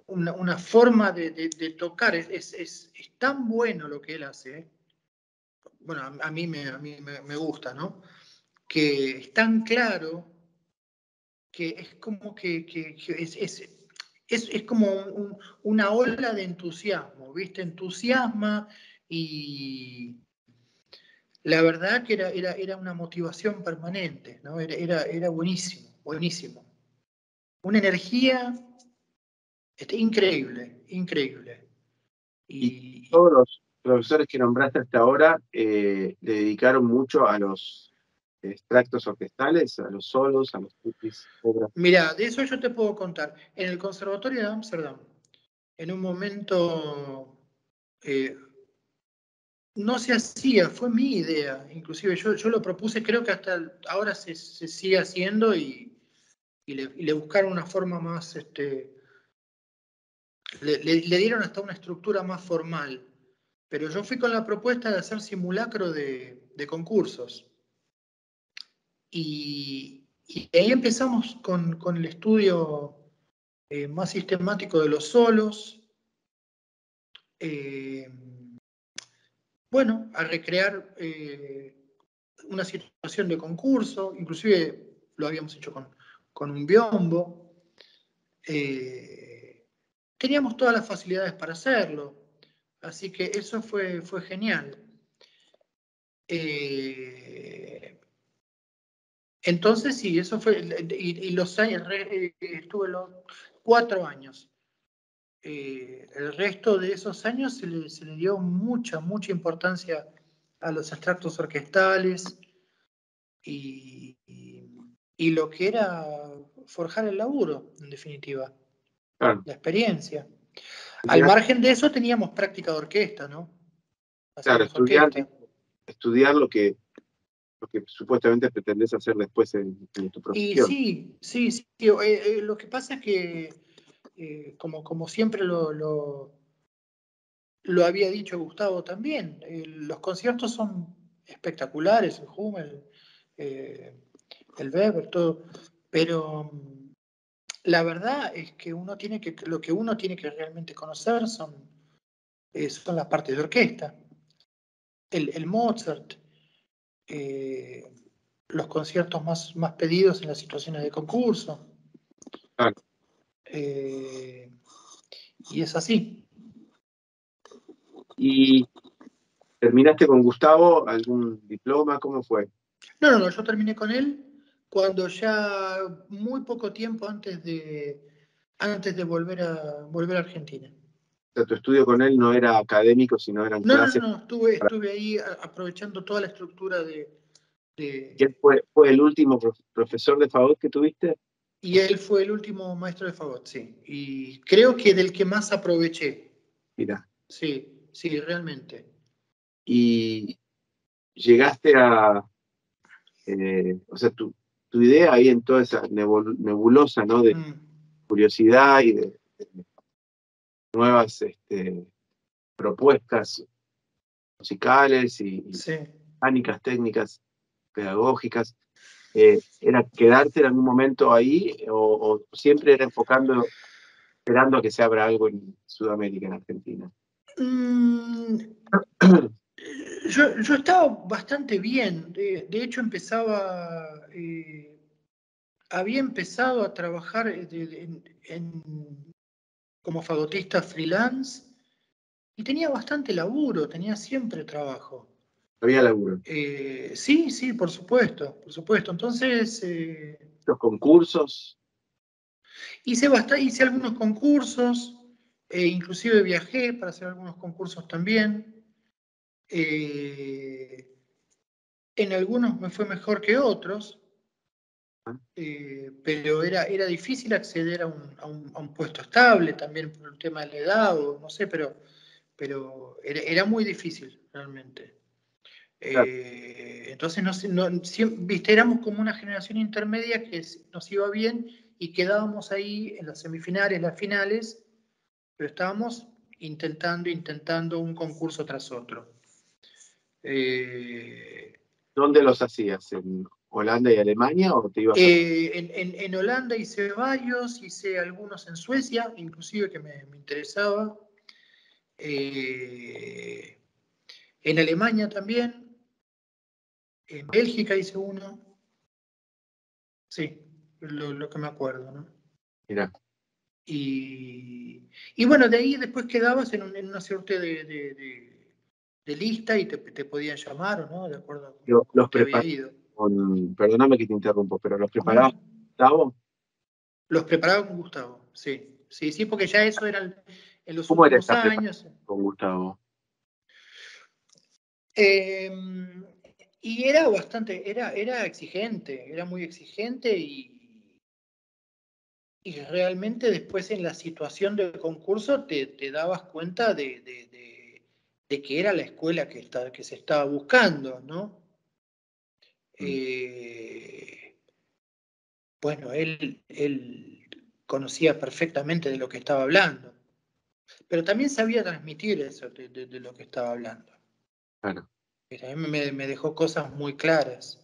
una forma de tocar, es tan bueno lo que él hace. Bueno, a mí me gusta, ¿no? Que es tan claro que es como que es como una ola de entusiasmo, ¿viste? Entusiasma y la verdad que era una motivación permanente, ¿no? Era buenísimo, buenísimo. Una energía increíble, increíble. Y todos los profesores que nombraste hasta ahora le dedicaron mucho a los extractos orquestales, a los solos, a los tutis, obras. Mirá, de eso yo te puedo contar. En el Conservatorio de Ámsterdam, en un momento no se hacía, fue mi idea, inclusive yo lo propuse, creo que hasta ahora se sigue haciendo y le buscaron una forma más, le dieron hasta una estructura más formal, pero yo fui con la propuesta de hacer simulacro de concursos. Y ahí empezamos con el estudio más sistemático de los solos, bueno, a recrear una situación de concurso, inclusive lo habíamos hecho con un biombo. Teníamos todas las facilidades para hacerlo, así que eso fue genial. Entonces sí, eso fue, y los años, estuve los 4 años. El resto de esos años se le dio mucha importancia a los extractos orquestales y lo que era forjar el laburo, en definitiva, Claro. la experiencia. Al margen de eso teníamos práctica de orquesta, ¿no? Claro, estudiar lo que supuestamente pretendés hacer después en tu profesión. Y sí. Lo que pasa es que, como siempre lo había dicho Gustavo también, los conciertos son espectaculares, el Hummel, el Weber, todo, pero la verdad es que lo que uno tiene que realmente conocer son las partes de orquesta, el Mozart, los conciertos más pedidos en las situaciones de concurso. Claro. Y es así. ¿Y terminaste con Gustavo algún diploma? ¿Cómo fue? No, yo terminé con él cuando ya muy poco tiempo antes de volver a Argentina. O sea, tu estudio con él no era académico, sino eran clases. No, estuve ahí aprovechando toda la estructura de... ¿Quién fue el último profesor de fagot que tuviste? Y él fue el último maestro de fagot, sí. Y creo que del que más aproveché. Mira. Sí, realmente. Y llegaste a... o sea, tu idea ahí en toda esa nebulosa, ¿no? De curiosidad y de nuevas propuestas musicales y mecánicas, técnicas, pedagógicas. ¿Era quedarte en algún momento ahí o siempre era esperando a que se abra algo en Sudamérica, en Argentina? Yo estaba bastante bien. De hecho, había empezado a trabajar como fagotista freelance y tenía bastante laburo, tenía siempre trabajo. Había laburo. Sí, por supuesto, por supuesto. Entonces, Los concursos. hice algunos concursos, inclusive viajé para hacer algunos concursos también. En algunos me fue mejor que otros, pero era difícil acceder a un puesto estable, también por el tema de la edad, o no sé, pero era muy difícil realmente. Claro. Entonces, viste, éramos como una generación intermedia que nos iba bien y quedábamos ahí en las semifinales, las finales, pero estábamos intentando un concurso tras otro. ¿Dónde los hacías? ¿En Holanda y Alemania o te ibas a... En Holanda hice varios, hice algunos en Suecia, inclusive que me interesaba. En Alemania también. En Bélgica hice uno. Sí, lo que me acuerdo, ¿no? Mirá. Y bueno, de ahí después quedabas en una suerte de lista y te podían llamar, ¿o no? De acuerdo a Los cómo te había preparabas ido. perdóname que te interrumpo, pero ¿los ¿Cómo preparabas, no? Gustavo? Los preparaba con Gustavo, sí. Sí, porque ya eso era en los ¿Cómo era últimos esa preparación años. con Gustavo? Y era bastante, era exigente, era muy exigente y realmente después en la situación del concurso te dabas cuenta de que era la escuela que se estaba buscando, ¿no? Bueno, él conocía perfectamente de lo que estaba hablando, pero también sabía transmitir eso de lo que estaba hablando. Claro. Y también me dejó cosas muy claras.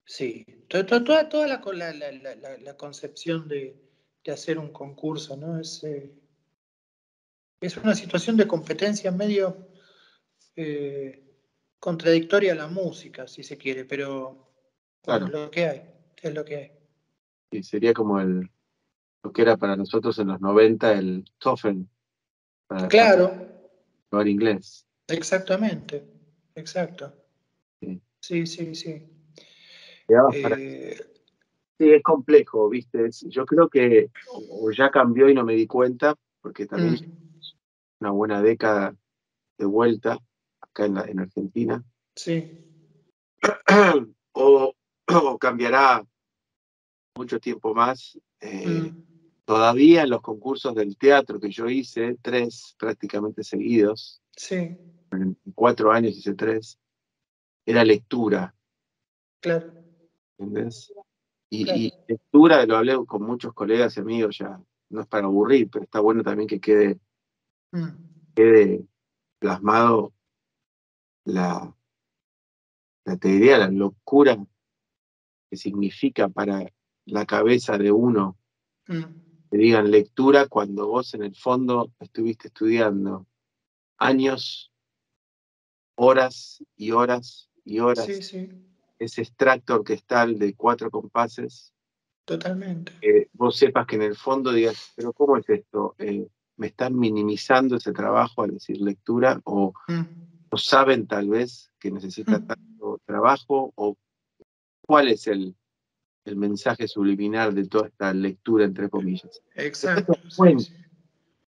Sí, toda la concepción de hacer un concurso, ¿no? Es una situación de competencia medio contradictoria a la música, si se quiere, pero bueno, Claro. es lo que hay, es lo que hay. Sí, sería como lo que era para nosotros en los 90 el TOEFL, para Claro, hablar inglés. exactamente, exacto. Sí. Sí. Quedabas para... Sí, es complejo, ¿viste? Yo creo que o ya cambió y no me di cuenta, porque también una buena década de vuelta acá en Argentina. Sí. O cambiará mucho tiempo más. Todavía en los concursos del teatro que yo hice, 3 prácticamente seguidos, Sí. en 4 años hice 3, era lectura. Claro. ¿Entendés? Claro. Y lectura, lo hablé con muchos colegas y amigos, ya no es para aburrir, pero está bueno también que quede plasmado te diría, la locura que significa para la cabeza de uno que digan lectura cuando vos en el fondo estuviste estudiando años, horas y horas y horas. Sí. Ese extracto orquestal de 4 compases. Totalmente. Vos sepas que en el fondo digas, pero ¿cómo es esto? ¿Me están minimizando ese trabajo al decir lectura? ¿O no saben tal vez que necesita tanto trabajo? ¿O cuál es el mensaje subliminal de toda esta lectura, entre comillas? Exacto. Sí.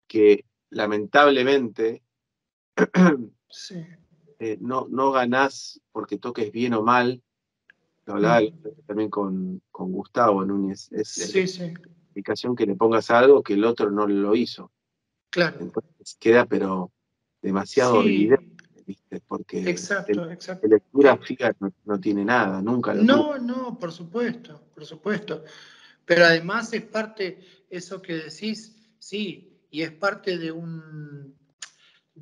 Que lamentablemente Sí. no ganás porque toques bien o mal. Lo hablaba también con Gustavo Núñez. Es explicación que le pongas algo que el otro no lo hizo. Claro. Entonces queda pero demasiado evidente, ¿viste? Porque Exacto. de lectura fija no tiene nada, nunca lo tuvo. No, por supuesto. Pero además es parte, eso que decís, sí, y es parte de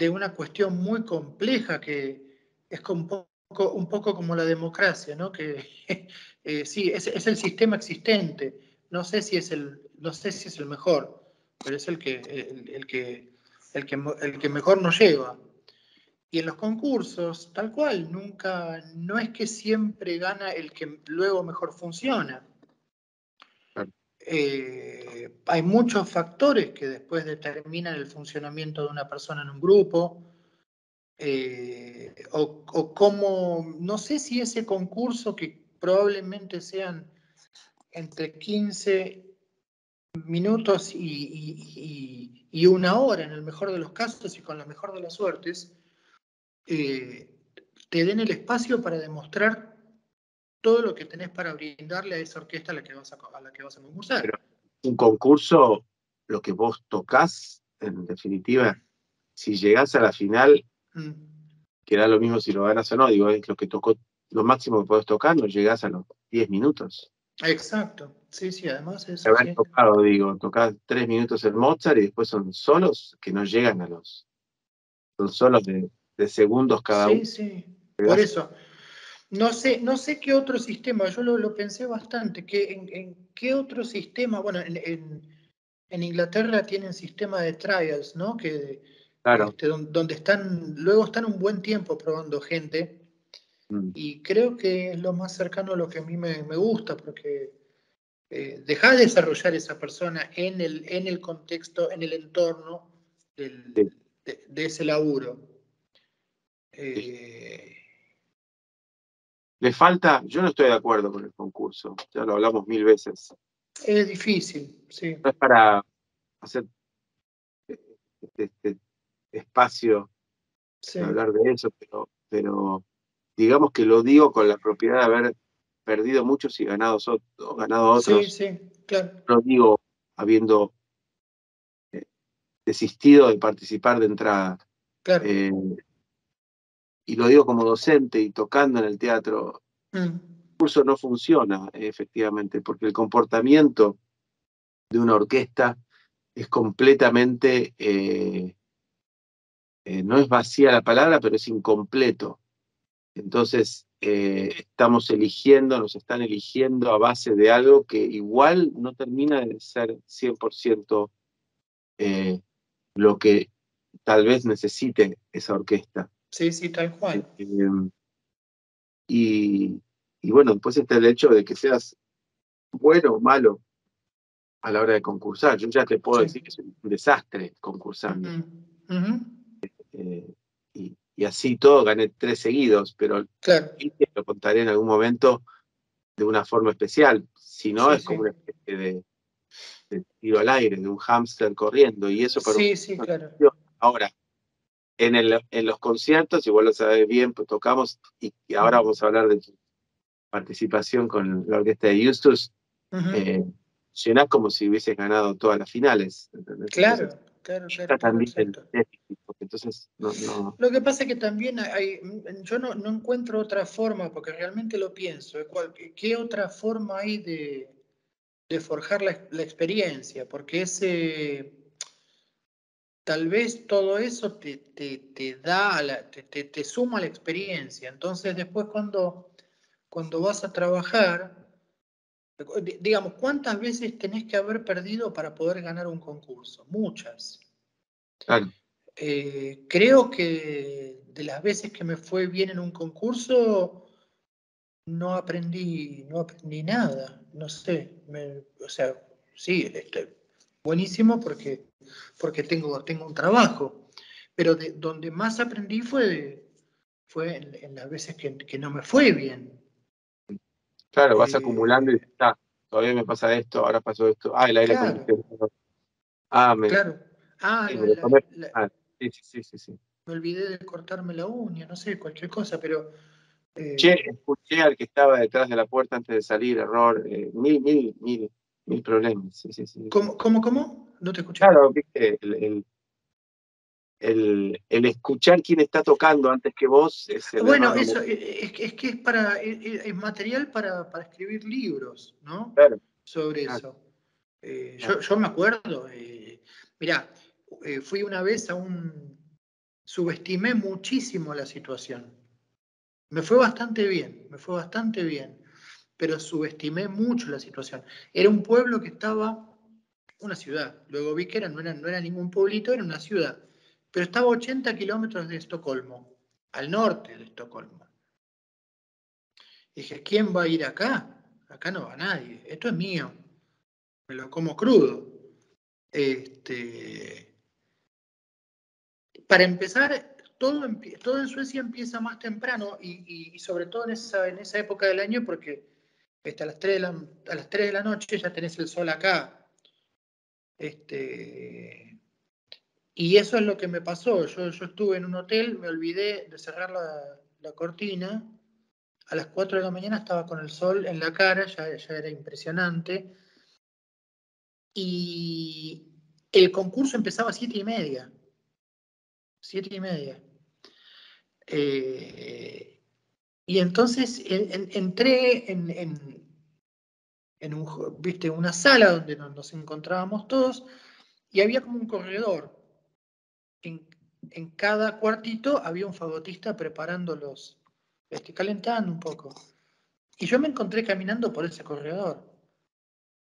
una cuestión muy compleja que es un poco como la democracia, ¿no? Que sí, es el sistema existente. No sé si es el mejor, pero es el que el que mejor nos lleva. Y en los concursos, tal cual, no es que siempre gana el que luego mejor funciona. Claro. Hay muchos factores que después determinan el funcionamiento de una persona en un grupo, o cómo, no sé si ese concurso, que probablemente sean entre 15 minutos y una hora en el mejor de los casos y con la mejor de las suertes, te den el espacio para demostrar todo lo que tenés para brindarle a esa orquesta a la que vas a concursar. Pero un concurso, lo que vos tocás, en definitiva, si llegás a la final, que da lo mismo si lo ganas o no, digo, es lo que tocó, lo máximo que podés tocar, no llegás a los 10 minutos. Exacto, sí, además eso. Haber Sí. tocado, digo, tocás 3 minutos en Mozart y después son solos que no llegan son solos de segundos cada uno. Sí, por eso. No sé qué otro sistema, yo lo pensé bastante, en qué otro sistema, bueno, en Inglaterra tienen sistema de trials, ¿no? Claro. Donde luego están un buen tiempo probando gente, y creo que es lo más cercano a lo que a mí me gusta, porque dejás de desarrollar esa persona en el contexto, en el entorno de ese laburo. Le falta, yo no estoy de acuerdo con el concurso, ya lo hablamos 1000 veces. Es difícil, sí. No es para hacer este espacio de hablar de eso, pero digamos que lo digo con la propiedad de haber perdido muchos y ganado otros. Sí, claro. Lo digo habiendo desistido de participar de entrada. Claro. Y lo digo como docente y tocando en el teatro. El curso no funciona, efectivamente, porque el comportamiento de una orquesta es completamente, no es vacía la palabra, pero es incompleto. Entonces, nos están eligiendo a base de algo que igual no termina de ser 100% lo que tal vez necesite esa orquesta. Sí, tal cual. Y bueno, después está el hecho de que seas bueno o malo a la hora de concursar. Yo ya te puedo decir que es un desastre concursando. Y así todo, gané 3 seguidos, pero lo contaré en algún momento de una forma especial. Si no, es como una especie de tiro al aire, de un hámster corriendo. Y eso para claro. Ahora, en los conciertos, igual lo sabes bien, pues tocamos, y ahora vamos a hablar de tu participación con la orquesta de Justus. Llenás como si hubieses ganado todas las finales. ¿Entendés? Claro. También entonces, no. Lo que pasa es que también yo no encuentro otra forma, porque realmente lo pienso. ¿Qué otra forma hay de forjar la experiencia? Porque tal vez todo eso te suma la experiencia. Entonces después cuando vas a trabajar, digamos, ¿cuántas veces tenés que haber perdido para poder ganar un concurso? Muchas. Claro. Creo que de las veces que me fue bien en un concurso, no aprendí nada. No sé. O sea, sí, buenísimo porque tengo un trabajo. Pero donde más aprendí fue en las veces que no me fue bien. Claro, vas acumulando y está. Todavía me pasa esto, ahora pasó esto. El aire acondicionado. Claro. Sí. Me olvidé de cortarme la uña, no sé, cualquier cosa, pero... Escuché al que estaba detrás de la puerta antes de salir, error, mil problemas. Sí. ¿Cómo? No te escuché. Claro, viste, el escuchar quién está tocando antes que vos es el bueno, error. eso es que es material para escribir libros, ¿no? Claro. Sobre eso. Yo me acuerdo, mirá, fui una vez subestimé muchísimo la situación. Me fue bastante bien, pero subestimé mucho la situación. Era un pueblo que estaba, una ciudad, luego vi que no era ningún pueblito, era una ciudad. pero estaba a 80 kilómetros de Estocolmo, al norte de Estocolmo. Dije, ¿quién va a ir acá? Acá no va nadie, esto es mío, me lo como crudo. Para empezar, todo en Suecia empieza más temprano y sobre todo en esa época del año, porque a las 3 de la noche ya tenés el sol acá. Y eso es lo que me pasó. Yo estuve en un hotel, me olvidé de cerrar la cortina. A las 4 de la mañana estaba con el sol en la cara, ya era impresionante. Y el concurso empezaba a 7:30. 7:30. Y entonces entré en una sala donde nos encontrábamos todos y había como un corredor. En cada cuartito había un fagotista preparándolos, calentando un poco. Y yo me encontré caminando por ese corredor.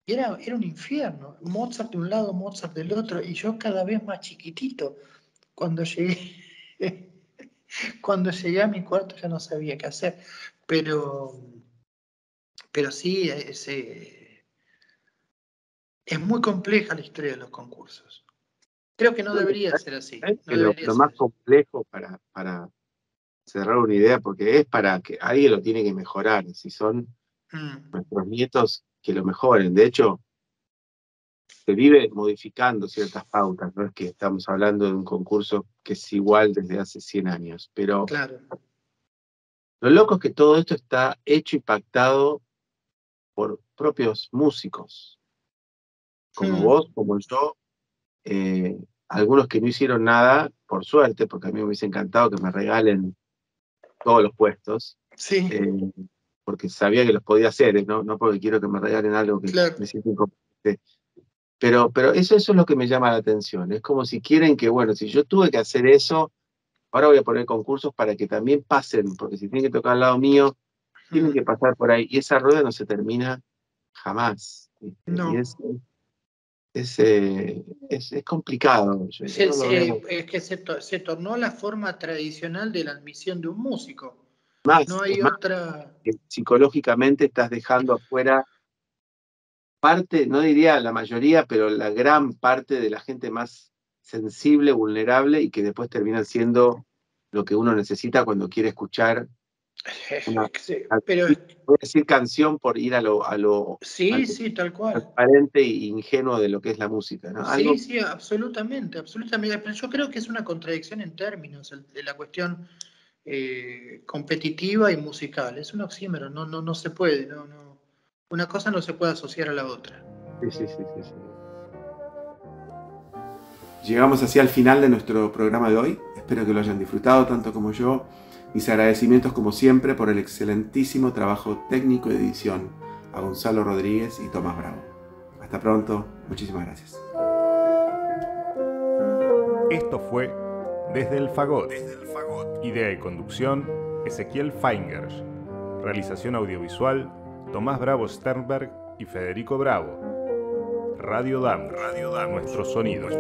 Y era un infierno. Mozart de un lado, Mozart del otro, y yo cada vez más chiquitito. Cuando llegué a mi cuarto ya no sabía qué hacer. Pero sí, es muy compleja la historia de los concursos. Creo que no debería ser así. Lo más complejo para cerrar una idea, porque es para que alguien lo tiene que mejorar, si son nuestros nietos que lo mejoren. De hecho, se vive modificando ciertas pautas, no es que estamos hablando de un concurso que es igual desde hace 100 años, pero claro. Lo loco es que todo esto está hecho y pactado por propios músicos, como vos, como yo, algunos que no hicieron nada, por suerte, porque a mí me hubiese encantado que me regalen todos los puestos, sí. Porque sabía que los podía hacer, no porque quiero que me regalen algo que claro. me siento incompetente. Pero eso es lo que me llama la atención. Es como si quieren que, bueno, si yo tuve que hacer eso, ahora voy a poner concursos para que también pasen, porque si tienen que tocar al lado mío, tienen que pasar por ahí. Y esa rueda no se termina jamás. No. Y es complicado. Es que se tornó la forma tradicional de la admisión de un músico. No hay otra. Psicológicamente estás dejando afuera parte, no diría la mayoría, pero la gran parte de la gente más sensible, vulnerable y que después terminan siendo lo que uno necesita cuando quiere escuchar pero voy a decir canción por ir a lo sí, tal cual. transparente e ingenuo de lo que es la música, ¿no? Sí, absolutamente. Pero yo creo que es una contradicción en términos de la cuestión competitiva y musical. Es un oxímoron, no se puede, no. Una cosa no se puede asociar a la otra. Sí. Llegamos así al final de nuestro programa de hoy. Espero que lo hayan disfrutado tanto como yo. Mis agradecimientos como siempre por el excelentísimo trabajo técnico y de edición a Gonzalo Rodríguez y Tomás Bravo. Hasta pronto, muchísimas gracias. Esto fue Desde el Fagot. Idea y conducción, Ezequiel Feingersch. Realización audiovisual, Tomás Bravo Sternberg y Federico Bravo. Radio Damus. Nuestros sonidos.